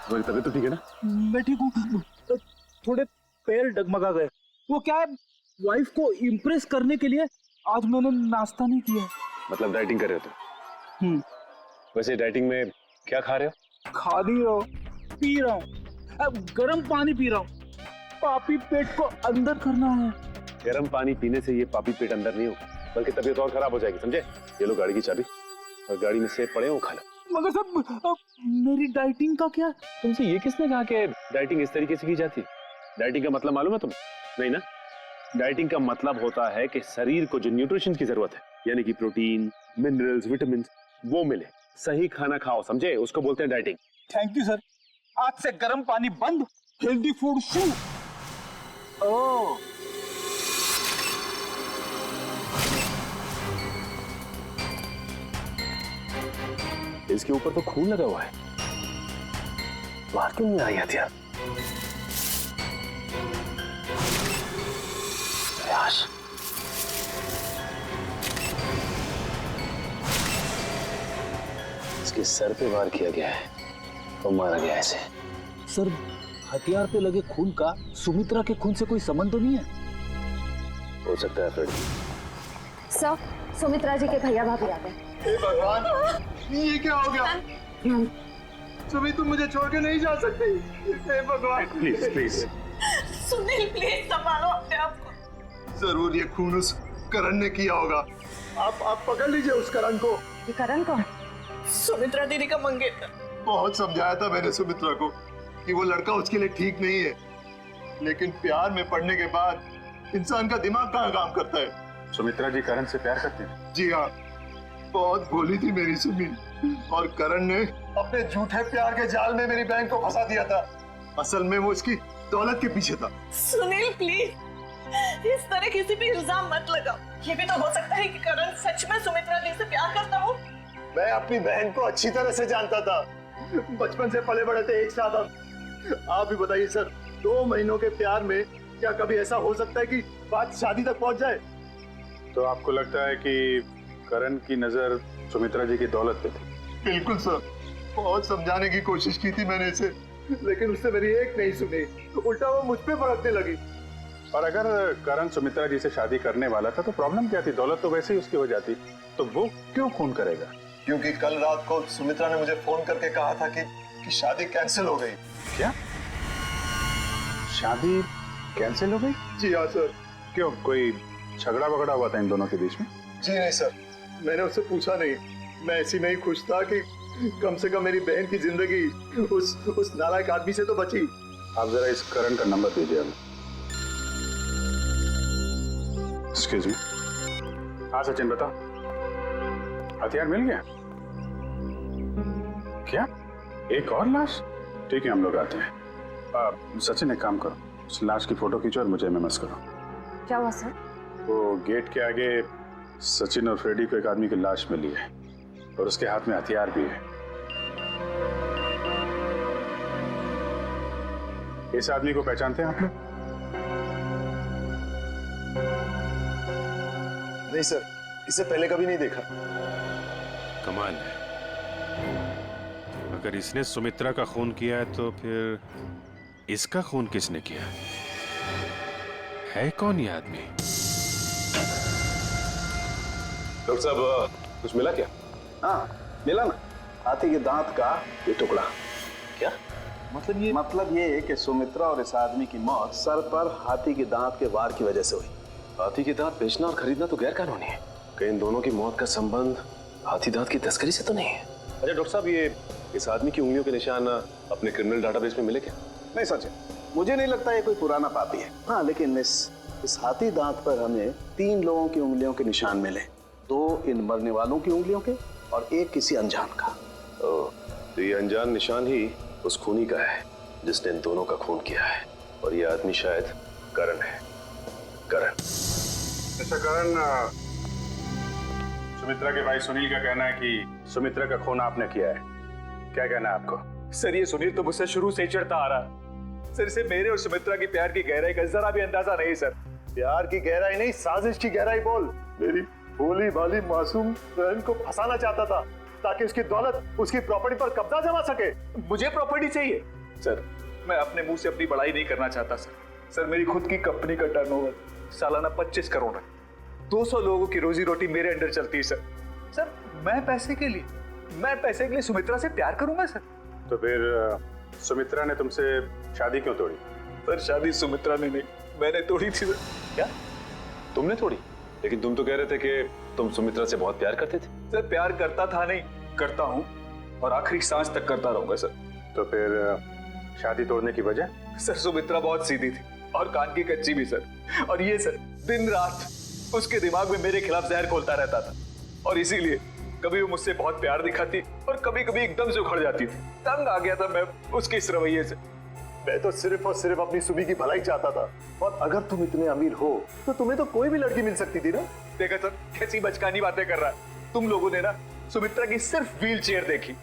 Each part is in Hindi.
तुम्हारी तबीयत तो ठीक है ना? मैं ठीक हूँ, थोड़े पैर डगमगा गए। वो क्या है, वाइफ को इम्प्रेस करने के लिए आज मैंने नाश्ता नहीं किया। मतलब डाइटिंग कर रहे हो तुम? वैसे डाइटिंग में क्या खा रहे हो? खा नहीं रहा हूँ, पी रहा हूँ। अब गर्म पानी पी रहा हूँ, पापी पेट को अंदर करना है। गर्म पानी पीने से ये पापी पेट अंदर नहीं होगा, बल्कि तबीयत और खराब हो जाएगी, समझे? ये लो गाड़ी की चाबी, और गाड़ी में सेब पड़े हो, खा लो। मगर सब मेरी डाइटिंग का क्या? तुमसे ये किसने कहा कि डाइटिंग इस तरीके से की जाती है? डाइटिंग का मतलब मालूम है तुम्हें? नहीं ना? डाइटिंग का मतलब होता है कि शरीर को जो न्यूट्रिशन की जरूरत है, यानी कि प्रोटीन, मिनरल्स, विटामिन, वो मिले। सही खाना खाओ, समझे? उसको बोलते हैं डाइटिंग। थैंक यू सर, आज से गर्म पानी बंद, हेल्दी फूड शुरू। ओह, इसके ऊपर तो खून लगा हुआ है, बाहर क्यों नहीं आई हथियार? प्रयास, इसके सर पे वार किया गया है और मारा गया ऐसे। सर हथियार पे लगे खून का सुमित्रा के खून से कोई संबंध तो नहीं है? हो सकता है फ्रेड। सर, सुमित्रा जी के भैया भाभी आ गए। हे भगवान, ये क्या हो गया? सुमी तुम मुझे छोड़ के नहीं जा सकती। हे भगवान, प्लीज प्लीज। सुनील प्लीज संभालो अपने आप को। जरूर ये खून उस करण ने किया होगा। आप पकड़ लीजिए उस करण को। ये करण कौन? सुमित्रा दीदी का मंगेतर। बहुत समझाया था मैंने सुमित्रा को कि वो लड़का उसके लिए ठीक नहीं है, लेकिन प्यार में पड़ने के बाद इंसान का दिमाग कहाँ काम करता है। सुमित्रा जी करण से प्यार करती हैं? जी हाँ, बहुत भोली थी मेरी सुमी, और करण ने अपने झूठे प्यार के जाल में मेरी बहन को फंसा दिया था। असल में वो इसकी दौलत के पीछे था। सुनील प्लीज इस तरह किसी भी इल्जाम मत लगाओ। ये भी तो हो सकता है कि करण सच में सुमित्रा दी से प्यार करता हो। मैं अपनी बहन को अच्छी तरह से जानता था, बचपन से पले बड़े थे एक साथ। आप भी बताइए सर, 2 महीनों के प्यार में क्या कभी ऐसा हो सकता है कि बात शादी तक पहुंच जाए? तो आपको लगता है कि करण की नजर सुमित्रा जी की दौलत पे थी? बिल्कुल सर, बहुत समझाने की कोशिश की थी मैंने इसे, लेकिन उसने मेरी एक नहीं सुनी, उल्टा वो मुझ पे भड़कने लगी। और अगर करण सुमित्रा जी से शादी करने वाला था तो प्रॉब्लम क्या थी? दौलत तो वैसे ही उसकी हो जाती, तो वो क्यों खून करेगा? क्योंकि कल रात को सुमित्रा ने मुझे फोन करके कहा था कि शादी कैंसिल हो गई। क्या? शादी कैंसिल हो गई? जी हाँ सर। क्यों, कोई झगड़ा वगड़ा हुआ था इन दोनों के बीच में? जी नहीं सर, मैंने उससे पूछा नहीं। मैं ऐसी में ही खुश था कि कम से कम मेरी बहन की जिंदगी उस नालायक आदमी से तो बची। आप जरा इस करण का नंबर दीजिए हमें। Excuse me. हाँ सचिन बताओ, हथियार मिल गया? क्या एक और लाश? ठीक है हम लोग आते हैं। सचिन एक काम करो, उस लाश की फोटो खींचो और मुझे एमएमएस करो। क्या हुआ सर? वो गेट के आगे सचिन और फ्रेडी को एक आदमी की लाश मिली है और उसके हाथ में हथियार भी है। इस आदमी को पहचानते हैं आप लोग? नहीं सर, इसे पहले कभी नहीं देखा। कमाल है, अगर इसने सुमित्रा का खून किया है तो फिर इसका खून किसने किया? है कौन ये आदमी? डॉक्टर साहब कुछ मिला क्या? हाँ मिला ना, हाथी के दांत का ये टुकड़ा। क्या मतलब ये है कि सुमित्रा और इस आदमी की मौत सर पर हाथी के दांत के वार की वजह से हुई। हाथी के दांत बेचना और खरीदना तो गैर कानूनी है। कहीं इन दोनों की मौत का संबंध हाथी दांत की तस्करी से तो नहीं है? अच्छा डॉक्टर साहब, ये इस आदमी की उंगलियों के निशान अपने क्रिमिनल डाटाबेस में मिले क्या? नहीं सच, मुझे नहीं लगता ये कोई पुराना पापी है। हाँ लेकिन इस हाथी दांत पर हमें 3 लोगों की उंगलियों के निशान मिले, 2 इन मरने वालों की उंगलियों के और 1 किसी अनजान का। तो ये अनजान निशान ही उस खूनी का है जिसने इन दोनों का खून किया है, और ये आदमी शायद करण है। करण। अच्छा करण, सुमित्रा के भाई सुनील का कहना है कि सुमित्रा का खून आपने किया है, क्या कहना है आपको? सर ये सुनील तो मुझसे शुरू से ही चढ़ता आ रहा। सर इसे मेरे और सुमित्रा की प्यार की गहराई का जरा भी अंदाजा नहीं सर। प्यार की गहराई नहीं, साजिश की गहराई बोल। मेरी भोली भाली मासूम बहन को फंसाना चाहता था ताकि उसकी दौलत, उसकी प्रॉपर्टी पर कब्जा जमा सके। मुझे प्रॉपर्टी चाहिए, सर मैं अपने मुंह से अपनी बड़ाई नहीं करना चाहता सर। सर मेरी खुद की कंपनी का टर्नओवर सालाना 25 करोड़ है। 200 लोगों की रोजी रोटी मेरे अंडर चलती है सर। सर मैं पैसे के लिए सुमित्रा से प्यार करूंगा सर। तो फिर सुमित्रा ने तुमसे शादी क्यों तोड़ी? सर शादी सुमित्रा ने नहीं, मैंने तोड़ी थी सर। क्या तुमने तोड़ी? लेकिन तुम तो कह रहे थे कि तुम सुमित्रा से बहुत प्यार करते थे। सर प्यार करता था नहीं, करता हूँ और आखिरी सांस तक करता रहूंगा सर। तो फिर शादी तोड़ने की वजह? सर सुमित्रा बहुत सीधी थी और कान की कच्ची भी सर। और ये सर दिन रात उसके दिमाग में मेरे खिलाफ जहर घोलता रहता था और इसीलिए कभी वो मुझसे बहुत प्यार दिखाती और कभी कभी एकदम से उखड़ जाती थी। तंग आ गया था मैं उसके इस रवैये से। मैं तो सिर्फ और सिर्फ अपनी सुमी की भलाई चाहता था, और अगर तुम इतने अमीर हो तो तुम्हें तो कोई भी लड़की मिल सकती थी ना। देखा सर कैसी बचकानी बातें कर रहा है। तुम लोगों ने ना सुमित्रा की सिर्फ व्हील चेयर देखी,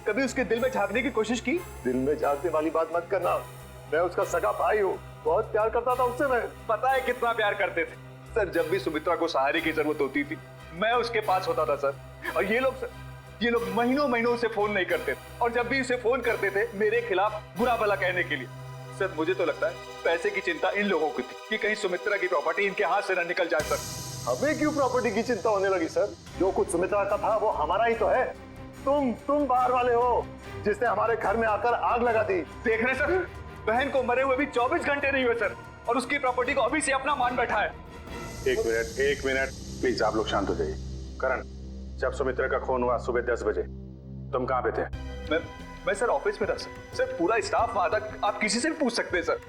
कभी उसके दिल में झांकने की कोशिश की? दिल में झांकने वाली बात मत करना, मैं उसका सगा भाई हूँ, बहुत प्यार करता था उससे मैं। पता है कितना प्यार करते थे सर। जब भी सुमित्रा को सहारे की जरूरत होती थी मैं उसके पास होता था सर। और ये लोग महीनों महीनों से फोन नहीं करते और जब भी उसे फोन करते थे मेरे खिलाफ बुरा भला कहने के लिए। सर मुझे तो लगता है पैसे की चिंता इन लोगों की थी कि कहीं सुमित्रा की प्रॉपर्टी इनके हाथ से न निकल जाए सर। हमें क्यों प्रॉपर्टी की चिंता होने लगी सर? जो कुछ सुमित्रा का था वो हमारा ही तो है। तुम बाहर वाले हो जिसने हमारे घर में आकर आग लगा दी। देख रहे सर, बहन को मरे हुए भी 24 घंटे नहीं हुए सर और उसकी प्रॉपर्टी को अभी से अपना मान बैठा है। एक मिनट प्लीज, आप लोग शांत हो जाइए। करण, जब सुमित्रा का खून हुआ सुबह 10 बजे तुम कहाँ पे थे? मैं सर ऑफिस में था सर। सर पूरा स्टाफ वहां था, आप किसी से भी पूछ सकते हैं सर।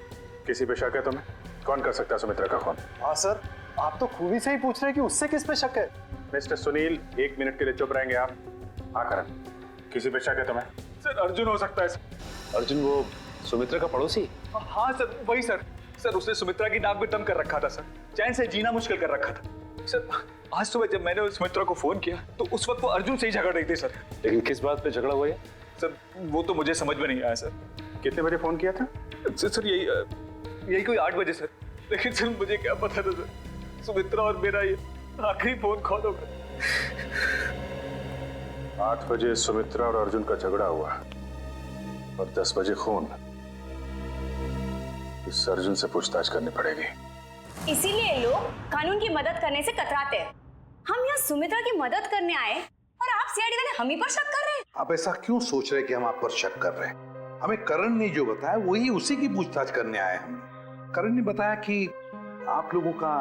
किसी पे शक है तुम्हें? कौन कर सकता है सुमित्रा का खून? हाँ सर, आप तो खूनी से ही पूछ रहे हैं कि उससे किस पे शक है। मिस्टर सुनील, 1 मिनट के लिए चुप रहेंगे आप? हाँ करण, किसी पे शक है तुम्हें? सर अर्जुन हो सकता है सर। अर्जुन वो सुमित्रा का पड़ोसी? हाँ सर वही सर। सर उसने सुमित्रा की नाक में दम कर रखा था सर, चैन से जीना मुश्किल कर रखा था सर। आज सुबह जब मैंने सुमित्रा को फोन किया तो उस वक्त वो अर्जुन से ही झगड़ रही थी सर। लेकिन किस बात पे झगड़ा हुआ है सर? वो तो मुझे समझ में नहीं आया सर। कितने बजे फोन किया था? सर यही कोई 8 बजे सर। लेकिन सर मुझे क्या पता था सर, सुमित्रा और मेरा ये आखिरी फोन कॉल होगा। 8 बजे सुमित्रा और अर्जुन का झगड़ा हुआ और 10 बजे खून। इस अर्जुन से पूछताछ करनी पड़ेगी। इसीलिए लोग कानून की मदद करने से कतराते हैं। हम यहाँ सुमित्रा की मदद करने आए और आप सीआईडी वाले हम ही पर शक कर रहे हैं। आप ऐसा क्यों सोच रहे हैं कि हम आप पर शक कर रहे हैं? हमें करण ने जो बताया वही उसी की पूछताछ करने आए हम। करण ने बताया कि आप लोगों का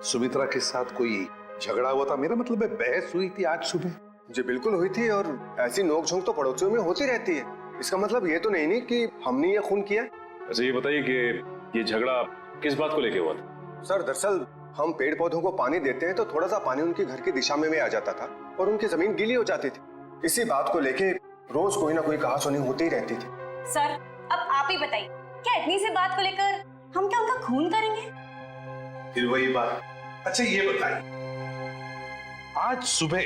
सुमित्रा के साथ कोई झगड़ा हुआ था। मेरा मतलब है बहस हुई थी आज सुबह। जी बिल्कुल हुई थी, और ऐसी नोकझोंक तो पड़ोसियों में होती रहती है। इसका मतलब ये तो नहीं कि हमने ये खून किया। अच्छा ये बताइए कि ये झगड़ा किस बात को लेके हुआ था? सर दरअसल हम पेड़ पौधों को पानी देते हैं तो थोड़ा सा पानी उनके घर की दिशा में आ जाता था और उनकी जमीन गीली हो जाती थी। इसी बात को लेके रोज कोई ना कोई कहासुनी होती ही रहती थी। सर अब आप ही बताइए, क्या इतनी सी बात को लेकर हम क्या उनका खून करेंगे? फिर वही बात। अच्छा ये बताइए, आज सुबह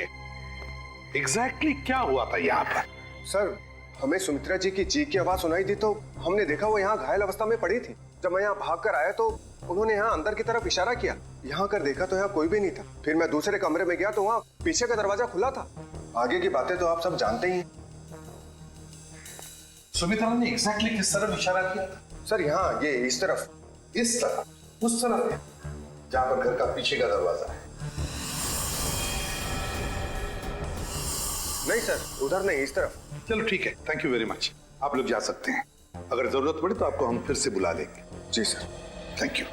एग्जैक्टली क्या हुआ था यहाँ पर? सर हमें सुमित्रा जी की चीख की आवाज सुनाई दी तो हमने देखा वो यहाँ घायल अवस्था में पड़ी थी। जब मैं यहाँ भाग कर आया तो उन्होंने यहाँ अंदर की तरफ इशारा किया। यहाँ कर देखा तो यहाँ कोई भी नहीं था। फिर मैं दूसरे कमरे में गया तो वहाँ पीछे का दरवाजा खुला था। आगे की बातें तो आप सब जानते ही हैं। सुमित्रा ने एग्जैक्टली किस तरफ इशारा किया था? सर यहाँ ये इस तरफ, इस तरफ, उस तरफ है जहाँ पर घर का पीछे का दरवाजा है। नहीं सर उधर नहीं, इस तरफ। चलो ठीक है, थैंक यू वेरी मच। आप लोग जा सकते हैं। अगर जरूरत पड़े तो आपको हम फिर से बुला लेंगे। जी सर, थैंक यू।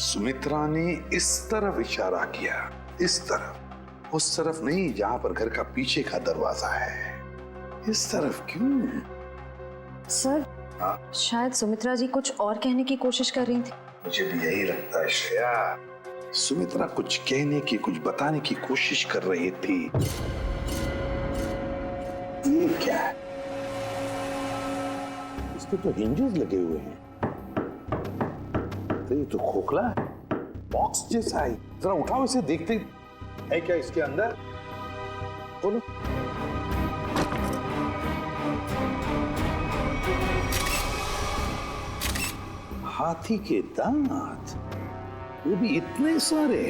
सुमित्रा ने इस तरफ इशारा किया, इस तरफ, उस तरफ नहीं जहां पर घर का पीछे का दरवाजा है। इस तरफ क्यों? सर शायद सुमित्रा जी कुछ और कहने की कोशिश कर रही थी। मुझे भी यही लगता है श्रेया। सुमित्रा कुछ कहने की, कुछ बताने की कोशिश कर रही थी। ये क्या है? इसके तो हिंजेस लगे हुए हैं। तो ये तो खोखला है, बॉक्स जैसा है। जरा उठाओ इसे, देखते है क्या इसके अंदर। बोलो। हाथी के दांत, वो भी इतने सारे।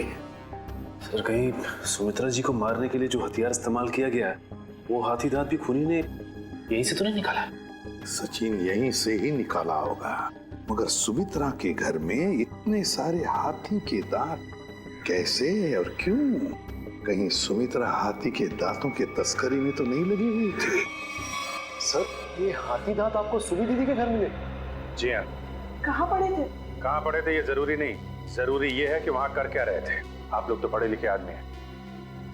सर कहीं सुमित्रा जी को मारने के लिए जो हथियार इस्तेमाल किया गया है वो हाथी दांत भी खूनी ने यहीं से तो नहीं निकाला? सचिन यहीं से ही निकाला होगा, मगर सुमित्रा के घर में इतने सारे हाथी के दांत कैसे और क्यों? कहीं सुमित्रा हाथी के दांतों के तस्करी में तो नहीं लगी हुई थी? सर, ये हाथी दांत आपको सुनी दीदी के घर मिले? जी हाँ। कहाँ पड़े थे? कहाँ पढ़े थे ये जरूरी नहीं, जरूरी ये है कि वहां कर क्या रहे थे। आप लोग तो पढ़े लिखे आदमी हैं,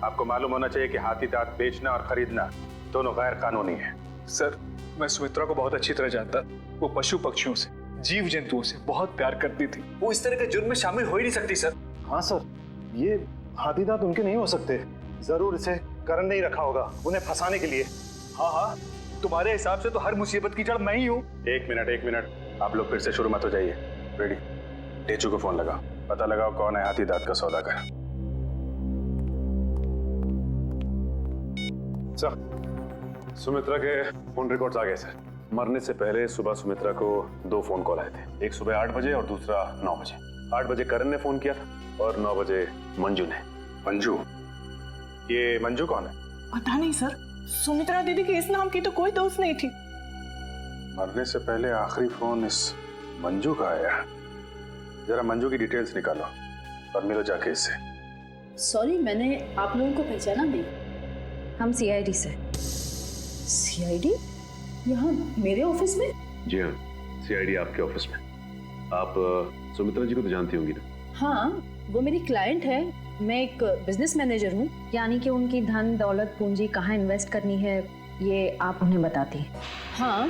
आपको मालूम होना चाहिए कि हाथी दांत बेचना और खरीदना दोनों गैर कानूनी है। सर, मैं सुमित्रा को बहुत अच्छी तरह जानता। वो पशु पक्षियों से, जीव जंतुओं से बहुत प्यार करती थी। वो इस तरह के जुर्म में शामिल हो ही नहीं सकती सर। हाँ सर, ये हाथी दांत उनके नहीं हो सकते। जरूर इसे करण ने ही रखा होगा उन्हें फंसाने के लिए। हाँ हाँ, तुम्हारे हिसाब से तो हर मुसीबत की जड़ मैं ही हूँ। एक मिनट, आप लोग फिर से शुरू मत हो जाइए। रेडी, टेचू को फोन लगाओ, पता लगाओ कौन है हाथी दांत का सौदागर। सर, सुमित्रा के फोन रिकॉर्ड्स आ गए सर। मरने से पहले सुबह सुमित्रा को 2 फोन कॉल आए थे, एक सुबह 8 बजे और दूसरा 9 बजे। 8 बजे करण ने फोन किया था और 9 बजे मंजू ने। मंजू? ये मंजू कौन है? पता नहीं सर, सुमित्रा दीदी के इस नाम की तो कोई दोस्त नहीं थी। मरने से पहले आखिरी फोन इस मंजू का आया। जरा मंजू की डिटेल्स निकालो और मिलो जाके इससे। सॉरी, मैंने आप लोगों को पहचाना नहीं। हम सीआईडी से। सीआईडी? यहाँ मेरे ऑफिस में? जी हाँ, सीआईडी आपके ऑफिस में। आप सुमित्रा जी को तो जानती होंगी ना? हाँ, वो मेरी क्लाइंट है। मैं एक बिजनेस मैनेजर हूँ। यानी कि उनकी धन दौलत पूंजी कहाँ इन्वेस्ट करनी है ये आप उन्हें बताती हैं? हाँ,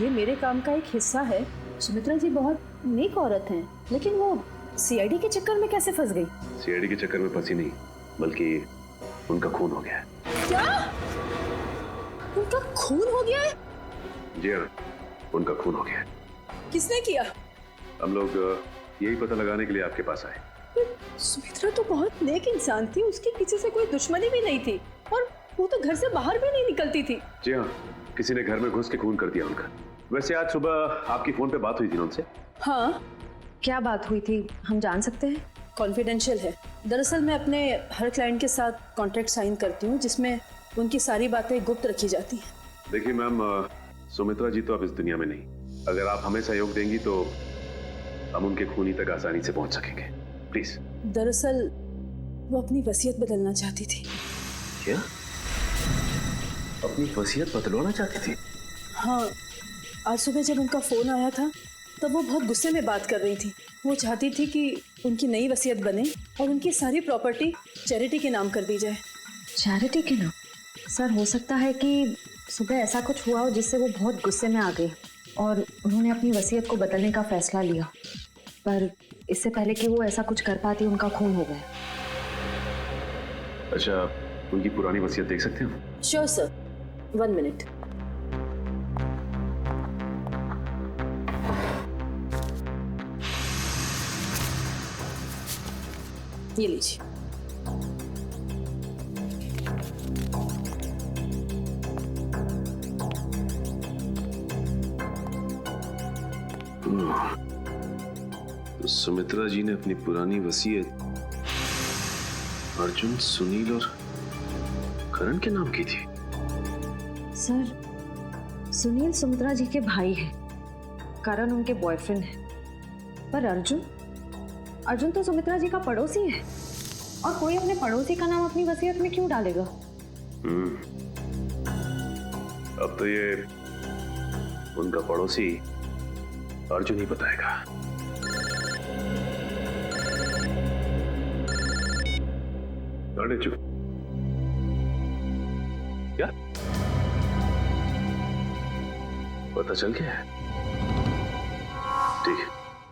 ये मेरे काम का एक हिस्सा है। सुमित्रा जी बहुत नेक औरत हैं, लेकिन वो सीआईडी के चक्कर में कैसे फंस गई? सीआईडी के चक्कर में फंसी नहीं, बल्कि उनका खून हो गया है। क्या? उनका खून हो गया है? जी हाँ, उनका खून हो गया है। किसने किया? हम लोग यही पता लगाने के लिए आपके पास आए। सुमित्रा तो बहुत नेक इंसान थी, उसकी किसी से कोई दुश्मनी भी नहीं थी और वो तो घर से बाहर भी नहीं निकलती थी। जी हाँ, किसी ने घर में घुस के खून कर दिया उनका। वैसे आज सुबह आपकी फोन पे बात हुई थी ना उनसे? हाँ। क्या बात हुई थी, हम जान सकते हैं? कॉन्फिडेंशियल है। दरअसल मैं अपने हर क्लाइंट के साथ कॉन्ट्रैक्ट साइन करती हूँ जिसमें उनकी सारी बातें गुप्त रखी जाती हैं। देखिए मैम, सुमित्रा जी तो अब इस दुनिया में नहीं। अगर आप हमें सहयोग देंगी तो हम उनके खूनी तक आसानी से पहुंच सकेंगे। प्लीज। दरअसल वो अपनी वसीयत बदलना चाहती थी। क्या? अपनी वसीयत बदलवाना चाहती थी? हाँ, आज सुबह जब उनका फोन आया था तब वो बहुत गुस्से में बात कर रही थी। वो चाहती थी कि उनकी नई वसीयत बने और उनकी सारी प्रॉपर्टी चैरिटी के नाम कर दी जाए। चैरिटी के नाम? सर, हो सकता है कि सुबह ऐसा कुछ हुआ हो जिससे वो बहुत गुस्से में आ गई और उन्होंने अपनी वसीयत को बदलने का फैसला लिया, पर इससे पहले कि वो ऐसा कुछ कर पाती उनका खून हो गया। अच्छा, उनकी पुरानी वसीयत देख सकते हैं? Sure sir, 1 minute. ये लीजिए। तो सुमित्रा जी ने अपनी पुरानी वसीयत अर्जुन, सुनील और करण के नाम की थी। सर, सुनील सुमित्रा जी के भाई हैं, करण उनके बॉयफ्रेंड है, पर अर्जुन तो सुमित्रा जी का पड़ोसी है और कोई अपने पड़ोसी का नाम अपनी वसीयत में क्यों डालेगा? अब तो ये उनका पड़ोसी अर्जुन ही बताएगा। अरे चुप। क्या पता चल गया है? ठीक है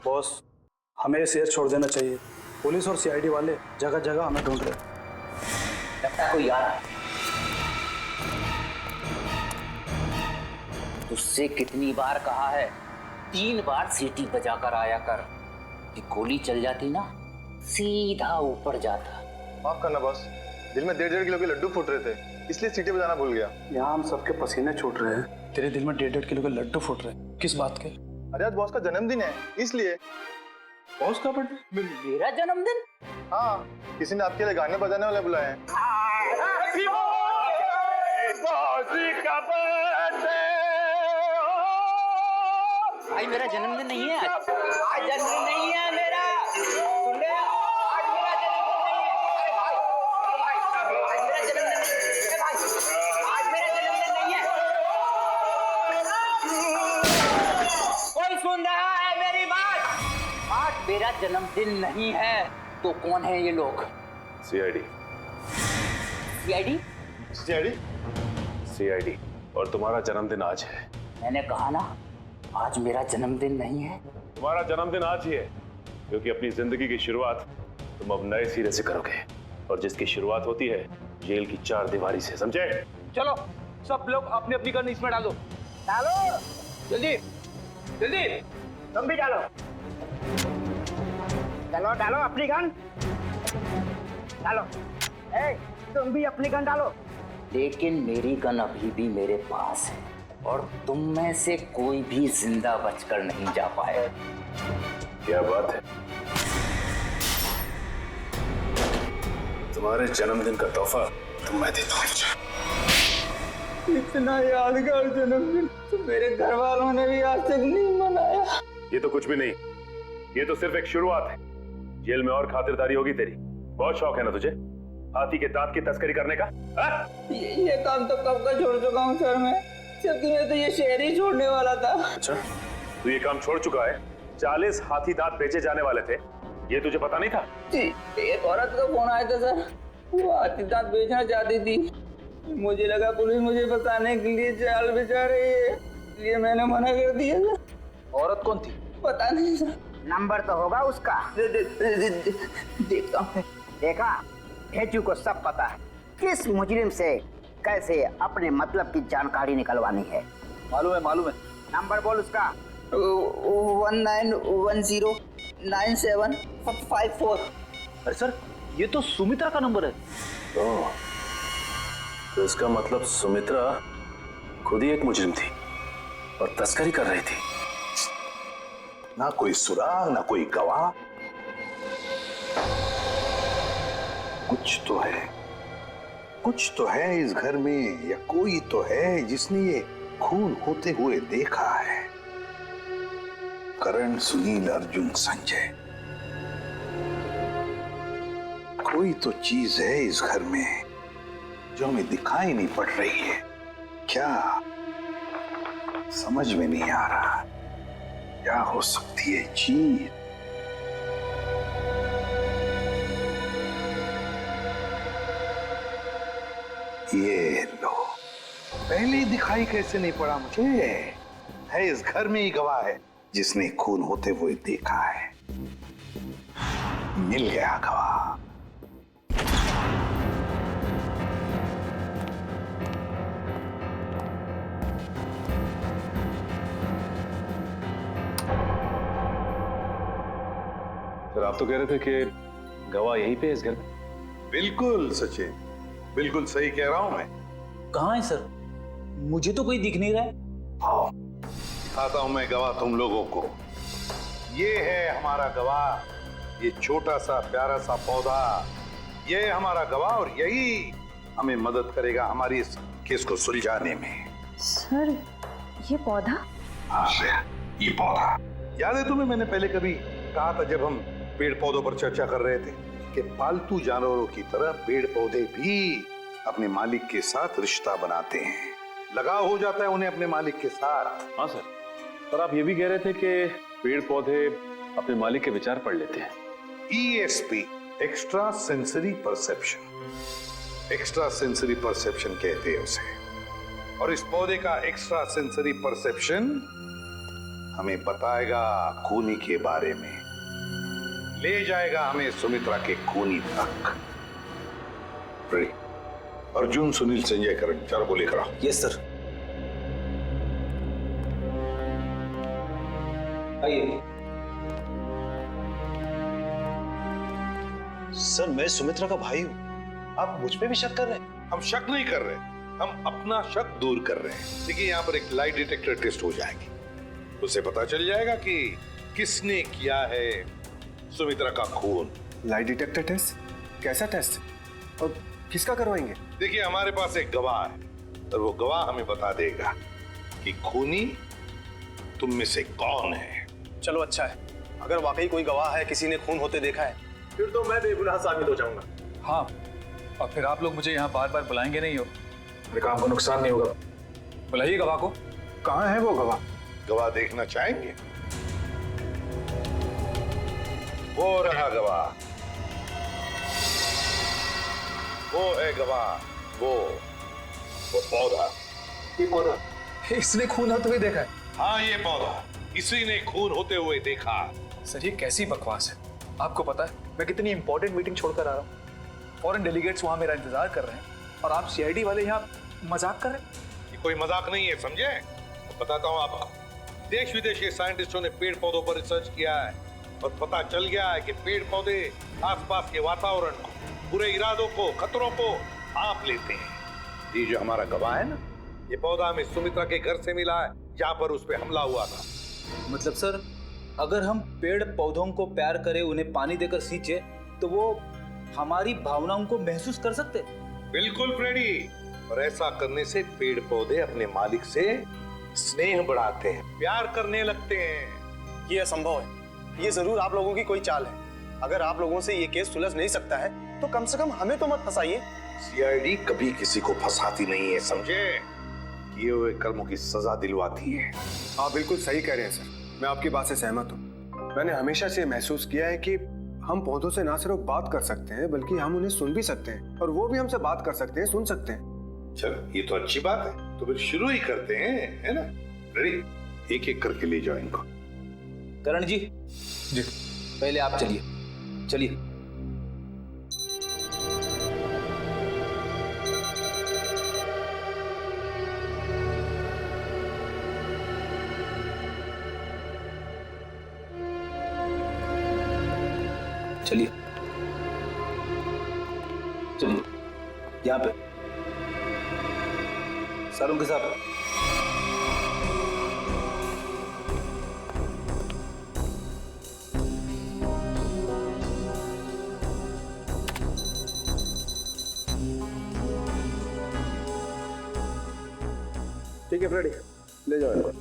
बॉस, हमें ये शहर छोड़ देना चाहिए। पुलिस और सीआईडी वाले जगह जगह हमें ढूंढ रहे। लगता है कोई आ रहा है। तुझसे कितनी बार कहा है, 3 बार सीटी बजाकर आया कर। कि गोली चल जाती ना, सीधा ऊपर जाता। माफ करना बॉस, दिल में 1.5 किलो के लड्डू फूट रहे थे, इसलिए सीटी बजाना भूल गया। यहाँ हम सबके पसीने छूट रहे हैं, तेरे दिल में 1.5 किलो के लड्डू फूट रहे हैं। किस बात के? अरे आज बॉस का जन्मदिन है, इसलिए। बॉस का बर्थडे? मेरा जन्मदिन? हाँ, किसी ने आपके लिए गाने बजाने वाले बुलाए हैं। भाई मेरा जन्मदिन नहीं है आज जन्मदिन नहीं है मेरा। सुन रहे हो? आज मेरा जन्मदिन नहीं है। अरे भाई आज मेरा जन्मदिन नहीं है। भाई आज मेरा जन्मदिन नहीं है। कोई सुन रहा है मेरी बात? आज मेरा जन्मदिन नहीं है। तो कौन है ये लोग? सीआईडी। सीआईडी? सीआईडी? सीआईडी। और तुम्हारा जन्मदिन आज है। मैंने कहा ना आज मेरा जन्मदिन नहीं है। तुम्हारा जन्मदिन आज ही है क्योंकि अपनी जिंदगी की शुरुआत तुम अब नए सिरे से करोगे और जिसकी शुरुआत होती है जेल की 4 दीवारी से, समझे? चलो सब लोग अपनी अपनी गन इसमें डालो। डालो जल्दी जल्दी। तुम भी डालो। डालो डालो अपनी गन डालो। ए, तुम भी अपनी गन डालो। लेकिन मेरी गन अभी भी मेरे पास है और तुम में से कोई भी जिंदा बचकर नहीं जा पाए। क्या बात है? तुम्हारे जन्मदिन का तोहफा तो मैं देता हूँ। इतना यादगार जन्मदिन तो मेरे घर वालों ने भी आज तक नहीं मनाया। ये तो कुछ भी नहीं, ये तो सिर्फ एक शुरुआत है। जेल में और खातिरदारी होगी तेरी। बहुत शौक है ना तुझे हाथी के दांत की तस्करी करने का? ये काम तो कब का छोड़ चुका हूँ सर मैं, जबकि मैं तो ये शहर ही छोड़ने वाला था। अच्छा, तू ये काम छोड़ चुका है? 40 हाथी दांत बेचे जाने वाले थे, ये तुझे पता नहीं था? जी, एक औरत का फोन आया था सर, वो हाथी दांत बेचना चाहती थी। मुझे लगा पुलिस मुझे बताने के लिए जाल बिछा रही है, इसलिए मैंने मना कर दिया सर। औरत कौन थी? पता नहीं सर। नंबर तो होगा उसका। देखता हूँ। देखा, भेजू को सब पता है किस मुजरिम से कैसे अपने मतलब की जानकारी निकलवानी है। मालूम है मालूम है। नंबर बोल उसका। 19109754। अरे सर, ये तो सुमित्रा का नंबर है। तो इसका मतलब सुमित्रा खुद ही एक मुजरिम थी और तस्करी कर रही थी। ना कोई सुराग ना कोई गवाह। कुछ तो है इस घर में, या कोई तो है जिसने ये खून होते हुए देखा है। करण, सुनील, अर्जुन, संजय, कोई तो चीज है इस घर में जो हमें दिखाई नहीं पड़ रही है। क्या समझ में नहीं आ रहा, क्या हो सकती है चीज? ये लो, पहले ही दिखाई कैसे नहीं पड़ा मुझे? है इस घर में ही गवाह है जिसने खून होते हुए देखा है। मिल गया गवाह। सर, आप तो कह रहे थे कि गवाह यहीं पे है इस घर में। बिल्कुल सचिन, बिल्कुल सही कह रहा हूं मैं। कहाँ है सर? मुझे तो कोई दिख नहीं रहा है। आओ, दिखाता हूं मैं गवाह तुम लोगों को। ये है हमारा गवाह, ये छोटा सा प्यारा सा पौधा, ये है हमारा गवाह और यही हमें मदद करेगा हमारी इस केस को सुलझाने में। सर, ये पौधा? हाँ, ये पौधा याद है तुम्हें? मैंने पहले कभी कहा था जब हम पेड़ पौधों पर चर्चा कर रहे थे कि पालतू जानवरों की तरह पेड़ पौधे भी अपने मालिक के साथ रिश्ता बनाते हैं, लगाव हो जाता है उन्हें अपने मालिक के साथ। हाँ सर, पर आप ये भी कह रहे थे कि पेड़ पौधे अपने मालिक के विचार पढ़ लेते हैं। ESP, extra sensory perception, extra sensory perception कहते हैं उसे। और इस पौधे का एक्स्ट्रा सेंसरी परसेप्शन हमें बताएगा खूनी के बारे में, ले जाएगा हमें सुमित्रा के खूनी तक। अर्जुन, सुनील, संजय, करण, चारों को लेकर आओ। Yes sir. आइए। सर, मैं सुमित्रा का भाई हूं, आप मुझ पे भी शक कर रहे हैं? हम शक नहीं कर रहे, हम अपना शक दूर कर रहे हैं। देखिए, यहाँ पर एक लाइट डिटेक्टर टेस्ट हो जाएगी, उसे पता चल जाएगा कि किसने किया है सुमित्रा का खून। Light detector test? कैसा टेस्ट और किसका करवाएंगे? देखिए, हमारे पास एक गवाह है और वो गवाह हमें बता देगा कि खूनी तुम में से कौन है। चलो अच्छा है, अगर वाकई कोई गवाह है, किसी ने खून होते देखा है, फिर तो मैं बेगुनाह साबित हो जाऊंगा। हाँ, और फिर आप लोग मुझे यहाँ बार बार बुलाएंगे नहीं हो, मेरे काम को नुकसान नहीं होगा। बुलाइए गवाह को। कहाँ है वो गवाह? गवाह देखना चाहेंगे? वो रहा गवाह, वो है गवाह, वो पौधा। ये पौधा? इसने खून होते हुए देखा है? हाँ, ये पौधा इसी ने खून होते हुए देखा। सर ये कैसी बकवास है? आपको पता है मैं कितनी इंपॉर्टेंट मीटिंग छोड़कर आ रहा हूँ, फॉरेन डेलीगेट्स वहां मेरा इंतजार कर रहे हैं और आप सीआईडी वाले यहाँ मजाक कर रहे हैं? ये कोई मजाक नहीं है, समझे? तो बताता हूँ आपको। देश विदेश के साइंटिस्टों ने पेड़ पौधों पर रिसर्च किया है और पता चल गया है कि पेड़ पौधे आसपास के वातावरण को, बुरे इरादों को, खतरों को भांप लेते हैं। ये जो हमारा गवाह है ना, ये पौधा हमें सुमित्रा के घर से मिला है जहाँ पर उस पर हमला हुआ था। मतलब सर, अगर हम पेड़ पौधों को प्यार करें, उन्हें पानी देकर सींचे, तो वो हमारी भावनाओं को महसूस कर सकते? बिल्कुल फ्रेडी, और ऐसा करने से पेड़ पौधे अपने मालिक से स्नेह बढ़ाते हैं, प्यार करने लगते हैं। ये असंभव है, ये जरूर आप लोगों की कोई चाल है। अगर आप लोगों से ये केस सुलझ नहीं सकता है तो कम से कम हमें तो मत फंसाइए। सीआईडी कभी किसी को फंसाती नहीं है, समझे? किए हुए कर्मों की सजा दिलवाती है। आप बिल्कुल सही कह रहे हैं सर, मैं आपकी बात से सहमत हूँ। मैंने हमेशा से महसूस किया है कि हम पौधों से ना सिर्फ बात कर सकते हैं बल्कि हम उन्हें सुन भी सकते हैं, और वो भी हमसे बात कर सकते हैं, सुन सकते हैं। चलो, ये तो अच्छी बात है, तो फिर शुरू ही करते हैं, है ना? रेडी? एक एक करके ले जाओ इनको। करण जी, जी पहले आप चलिए। चलिए। चलिए चलिए, यहाँ पे सारों के साथ। ठीक है फ्रेडी, ले जाओ इनको।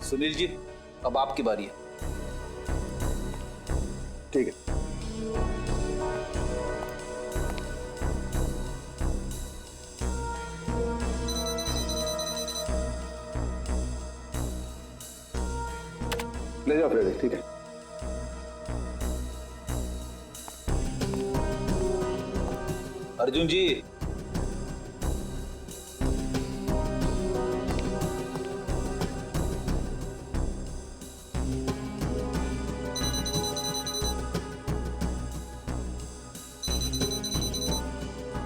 सुनील जी, अब आपकी बारी है। ठीक है। ले जाओ फ्रेडी, ठीक है। अर्जुन जी,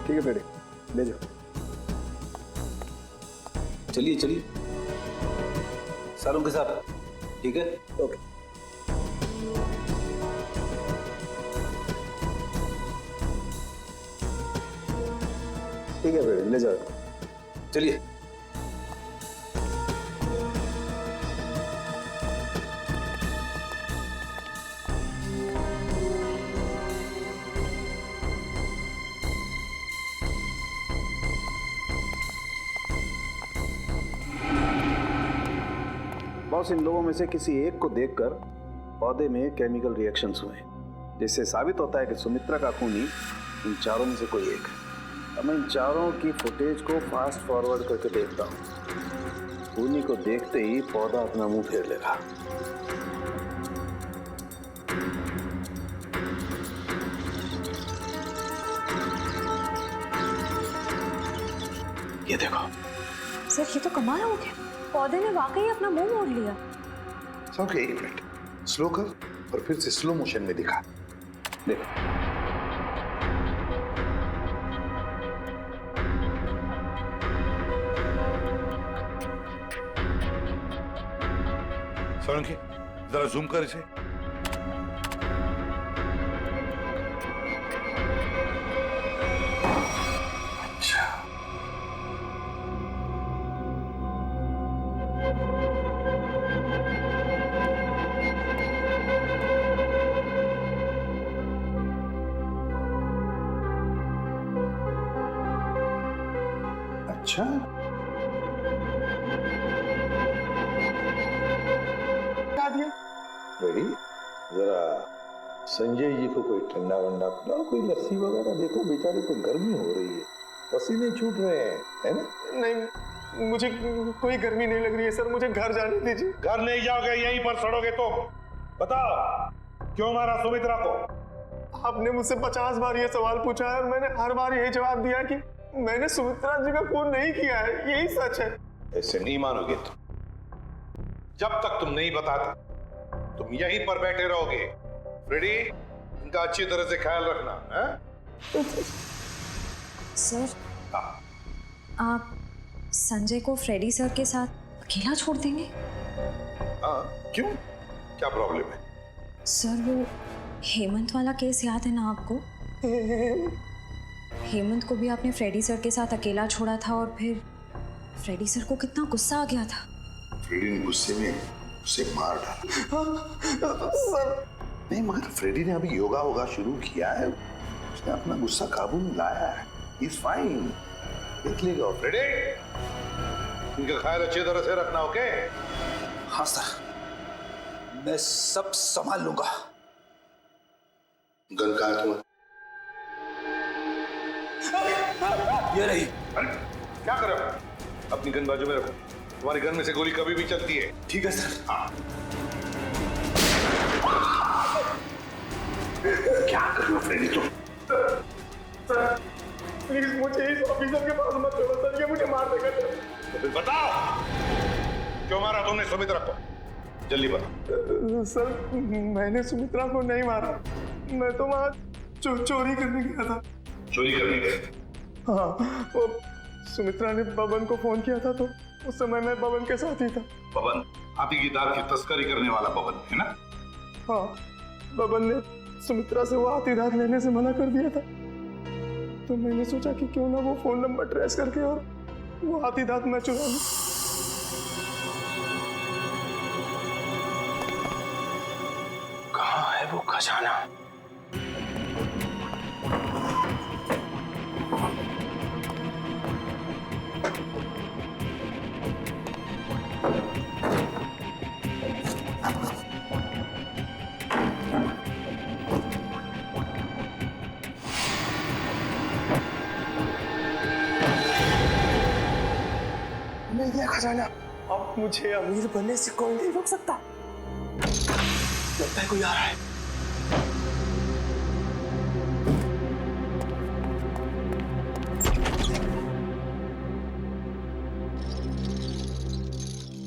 ठीक है फ्रेडी, ले जाओ। चलिए चलिए, सारों के साथ। ठीक है, ओके। ठीक है फ्रेडी, ले जाओ। चलिए। बॉस, इन लोगों में से किसी एक को देखकर पौधे में केमिकल रिएक्शंस हुए, जिससे साबित होता है कि सुमित्रा का खूनी इन चारों में से कोई एक है। अब मैं इन चारों की फुटेज को फास्ट फॉरवर्ड करके देखता हूँ। खूनी को देखते ही पौधा अपना मुंह फेर लेगा। ये देखो सर, ये तो कमाल हो गया, पौधे ने वाकई अपना मुंह मोड़ लिया। ओके, एक मिनट, स्लो कर और फिर से स्लो मोशन में दिखा। देखो, सोलंकी, जरा जूम कर इसे। अच्छा, अच्छा, रेडी, जरा संजय जी को कोई ठंडा वंडा पिलाओ, कोई लस्सी वगैरह। देखो बेचारे को गर्मी हो रही है, पसीने छूट रहे हैं, है ना? नहीं, मुझे कोई गर्मी नहीं लग रही है सर, मुझे घर जाने दीजिए। घर नहीं जाओगे, यहीं पर सड़ोगे तो। बताओ क्यों मारा सुमित्रा को? आपने मुझसे 50 बार ये सवाल पूछा है और मैंने हर बार यही जवाब दिया कि मैंने सुमित्रा जी का खून नहीं किया है, यही सच है। ऐसे नहीं मानोगे तुम। जब तक तुम नहीं बताते तुम यहीं पर बैठे रहोगे। फ्रेडी, इनका अच्छी तरह से ख्याल रखना है? सर, आप संजय को फ्रेडी सर के साथ अकेला छोड़ देंगे? हाँ, क्यों? क्या प्रॉब्लम है? सर, वो हेमंत वाला केस याद है ना आपको? हेमंत को भी आपने फ्रेडी सर के साथ अकेला छोड़ा था और फिर फ्रेडी सर को कितना गुस्सा आ गया था। फ्रेडी ने गुस्से में उसे मार डाला। सर, नहीं, मगर फ्रेडी ने अभी योगा वोगा शुरू किया है, उसने अपना गुस्सा काबू में लाया है। He's fine, देख लेगा। फ्रेडी, इनका ख्याल अच्छी तरह से रखना, ओके? हाँ सर, मैं सब संभाल लूंगा। गन कहाँ है तुम्हारा? ये रही। अरे क्या कर रहे हो? अपनी गन बाजू में रखो, तुम्हारी गन में से गोली कभी भी चलती है। ठीक है सर। हाँ। क्या कर रहे हो फ्रेडी तुम? सर, प्लीज मुझे इस ऑफिसर के पास मत छोड़ो सर, ये मुझे मार देगा। तो फिर बताओ क्यों मारा तुमने सुमित्रा को? जल्दी बताओ। सर, मैंने सुमित्रा को नहीं मारा, मैं तो वहां चोरी करने गया था। चोरी करने गए? हाँ, वो सुमित्रा ने बबन को फोन किया था तो उस समय मैं बबन के साथ ही था। बबन, हाथी की दाल की तस्करी करने वाला बबन, है ना? हाँ, बबन ने सुमित्रा से वो हाथी दांत लेने से मना कर दिया था, तो मैंने सोचा कि क्यों ना वो फोन नंबर ट्रेस करके और वो हाथी दांत मैं चुरा लूं। कहाँ है वो खजाना? मिल गया खजाना। अब मुझे अमीर बनने से कोई नहीं रोक सकता। लगता है कोई आ रहा है।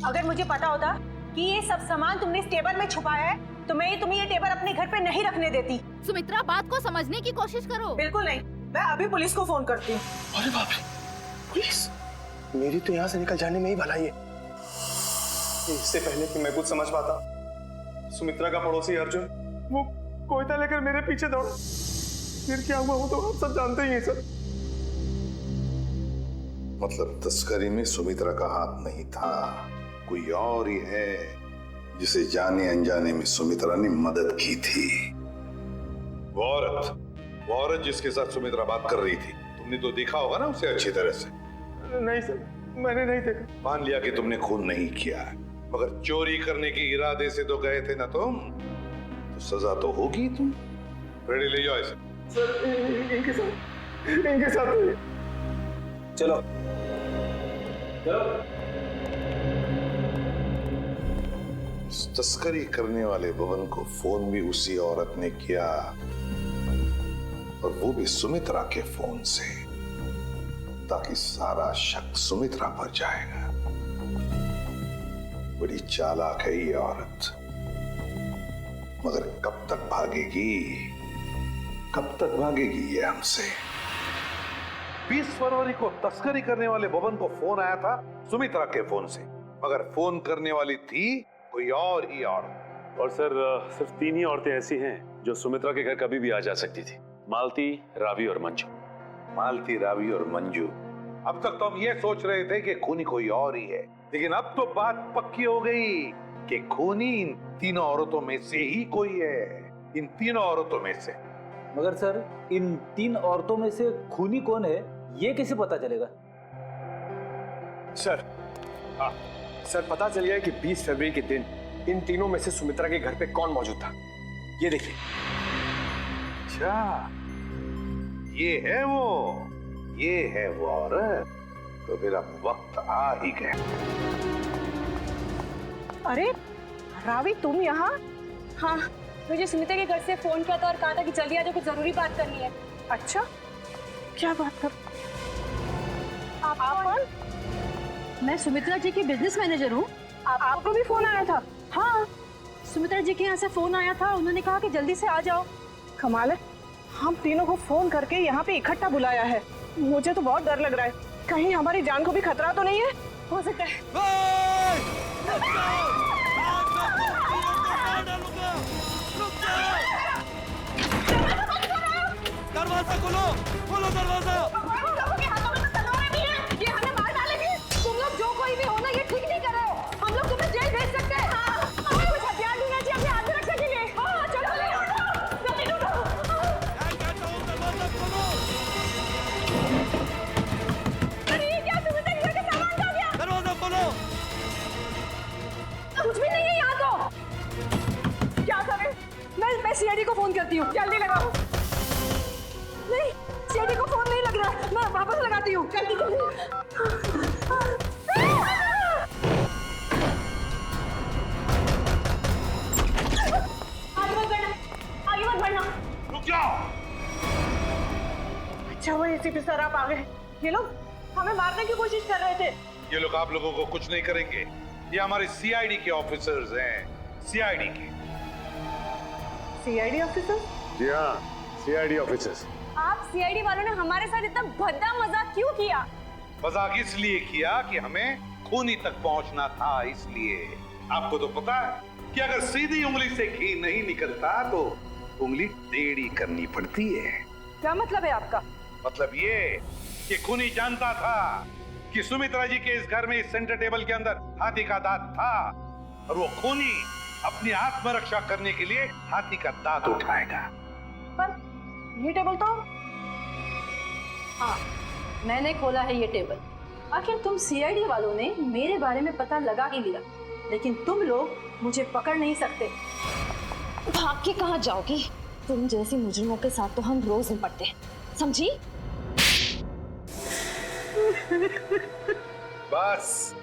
अगर मुझे पता होता कि ये सब सामान तुमने इस टेबल में छुपाया है तो मैं तुम्हें ये टेबल अपने घर पे नहीं रखने देती। सुमित्रा, बात को समझने की कोशिश करो। बिल्कुल नहीं, मैं अभी पुलिस को फोन करती हूँ। अरे बाप रे, पुलिस? मेरी तो यहाँ से निकल जाने में ही भलाई है। इससे पहले कि मैं कुछ समझ पाता, सुमित्रा का पड़ोसी अर्जुन वो कोयता लेकर मेरे पीछे दौड़ा। फिर क्या हुआ वो तो आप सब जानते ही हैं सर। मतलब तस्करी में सुमित्रा का हाथ नहीं था, कोई और ही है जिसे जाने अनजाने में सुमित्रा ने मदद की थी। वो औरत जिसके साथ सुमित्रा बात कर रही थी, तुमने तो देखा होगा ना उसे अच्छी तरह से? नहीं सर, मैंने नहीं देखा। मान लिया कि तुमने खून नहीं किया, मगर चोरी करने के इरादे से तो गए थे ना तुम, तो सजा तो होगी तुम। रेडी, ले जाओ इसे। सर, इनके साथ चलो तस्करी करने वाले बबन को फोन भी उसी औरत ने किया, और वो भी सुमित्रा के फोन से, ताकि सारा शक सुमित्रा पर जाएगा। बड़ी चालाक है ये औरत, मगर कब तक भागेगी ये हमसे? 20 फरवरी को तस्करी करने वाले बबन को फोन आया था सुमित्रा के फोन से, मगर फोन करने वाली थी कोई और ही औरत। और सर, सिर्फ 3 ही औरतें ऐसी हैं जो सुमित्रा के घर कभी भी आ जा सकती थी। मालती, रावी और मंजू। मालती, रावी और मंजू। अब तक तो हम ये सोच रहे थे कि खूनी कोई और ही है, लेकिन अब तो बात पक्की हो गई कि खूनी इन तीनों औरतों में से ही कोई है। इन तीनों औरतों में से। मगर सर, इन 3 औरतों में से खूनी कौन है ये कैसे पता चलेगा? सर, हाँ सर, पता चल गया है कि 20 फरवरी के दिन इन तीनों में से सुमित्रा के घर पे कौन मौजूद था। ये देखिए। अच्छा, ये है वो औरत। तो फिर अब वक्त आ ही गया। अरे रावी, तुम यहाँ? हाँ, मुझे सुमित्रा के घर से फोन किया था और कहा था कि जल्दी आ जाओ, कुछ जरूरी बात करनी है। अच्छा, क्या बात कर? आप कौन? मैं सुमित्रा जी की बिजनेस मैनेजर हूँ। आपको भी फोन आया था? हाँ, सुमित्रा जी के यहाँ से फोन आया था, उन्होंने कहा कि जल्दी से आ जाओ। कमाल है, हम तीनों को फोन करके यहाँ पे इकट्ठा बुलाया है। मुझे तो बहुत डर लग रहा है, कहीं हमारी जान को भी खतरा तो नहीं है? हो सकता है। दरवाजा खोलो, खोलो दरवाजा। ये हमें मार डालेंगे। तुम लोग जो कोई भी हो ना, ये ठीक नहीं कर रहे हो। हम लोग तुम्हें जेल भेज सकते हैं। हमें कुछ हथियार ढूंढना चाहिए अपने हाथ में रक्षा के लिए। हाँ, चलो जल्दी ढूंढो। अरे ये क्या, तुम्हें तो घर के सामान खा गया। दरवाजा खोलो। कुछ भी नहीं है यहाँ तो। क्या करें? मैं सीआईडी को फोन करती हूँ। जल्दी लगाओ। नहीं, सीआईडी को फोन नहीं लग रहा, मैं वापस लगाती हूँ। जल्दी जल्दी। आगे मत बढ़ना, आगे मत बढ़ना। रुक जाओ। अच्छा वो एसीपी सर आप आ गए। ये लोग हमें मारने की कोशिश कर रहे थे। ये लोग आप लोगों को कुछ नहीं करेंगे। ये हमारे सीआईडी के ऑफिसर्स हैं, सीआईडी के। CID officer? जी हाँ, सीआईडी ऑफिसर्स। आप सीआईडी वालों ने हमारे साथ इतना भद्दा मजाक क्यों किया? मजाक इसलिए किया कि हमें खूनी तक पहुंचना था, इसलिए। आपको तो पता है कि अगर सीधी उंगली से घी नहीं निकलता तो उंगली टेढ़ी करनी पड़ती है। क्या मतलब है आपका? मतलब ये कि खूनी जानता था कि सुमित्रा जी के इस घर में, इस सेंटर टेबल के अंदर हाथी का दांत था, और वो खूनी अपनी आत्मरक्षा करने के लिए हाथी का दांत उठाएगा। पर ये टेबल तो... हाँ, मैंने खोला है ये टेबल। आखिर तुम सीआईडी वालों ने मेरे बारे में पता लगा ही लिया, लेकिन तुम लोग मुझे पकड़ नहीं सकते। भाग के कहाँ जाओगी? तुम जैसे मुजरिमों के साथ तो हम रोज निपटते हैं, समझी? बस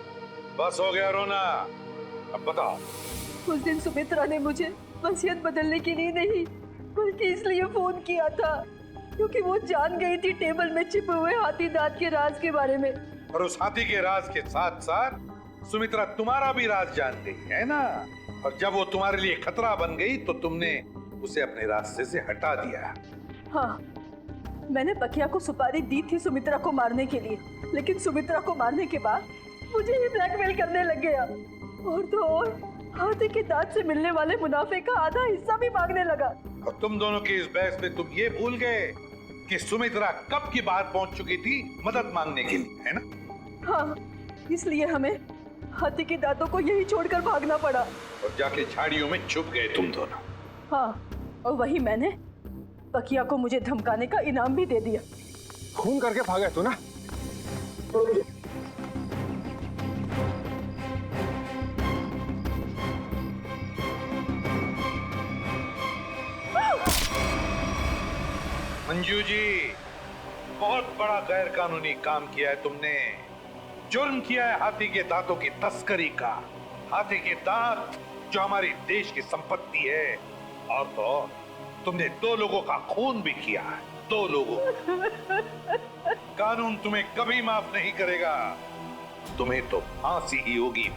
बस हो गया रोना। अब बताओ। उस दिन सुमित्रा ने मुझे वसीयत बदलने के लिए नहीं, बल्कि इसलिए फोन किया था क्योंकि वो जान गई थी टेबल में छिपे हुए हाथी दांत के राज के बारे में। और उस हाथी के राज के साथ साथ सुमित्रा तुम्हारा भी राज जान गई है ना। और जब वो तुम्हारे लिए खतरा बन गई तो तुमने उसे अपने रास्ते से हटा दिया। हाँ, मैंने बकिया को सुपारी दी थी सुमित्रा को मारने के लिए, लेकिन सुमित्रा को मारने के बाद मुझे ही ब्लैकमेल करने लग गया। और तो और हाथी के दांत से मिलने वाले मुनाफे का आधा हिस्सा भी मांगने लगा। और तुम दोनों की इस बहस में तुम ये भूल गए कि सुमित्रा कब की बाहर पहुंच चुकी थी मदद मांगने के लिए, है ना? हाँ, इसलिए हमें हाथी के दांतों को यही छोड़कर भागना पड़ा। और जाके झाड़ियों में छुप गए तुम दोनों। हाँ, और वही मैंने बकिया को मुझे धमकाने का इनाम भी दे दिया। खून करके भागा तू ना। मंजू जी, बहुत बड़ा गैर कानूनी काम किया है तुमने। जुर्म किया है हाथी के दांतों की तस्करी का। हाथी के दांत जो हमारी देश की संपत्ति है। और तो तुमने 2 लोगों का खून भी किया है, 2 लोगों। कानून तुम्हें कभी माफ नहीं करेगा। तुम्हें तो फांसी ही होगी।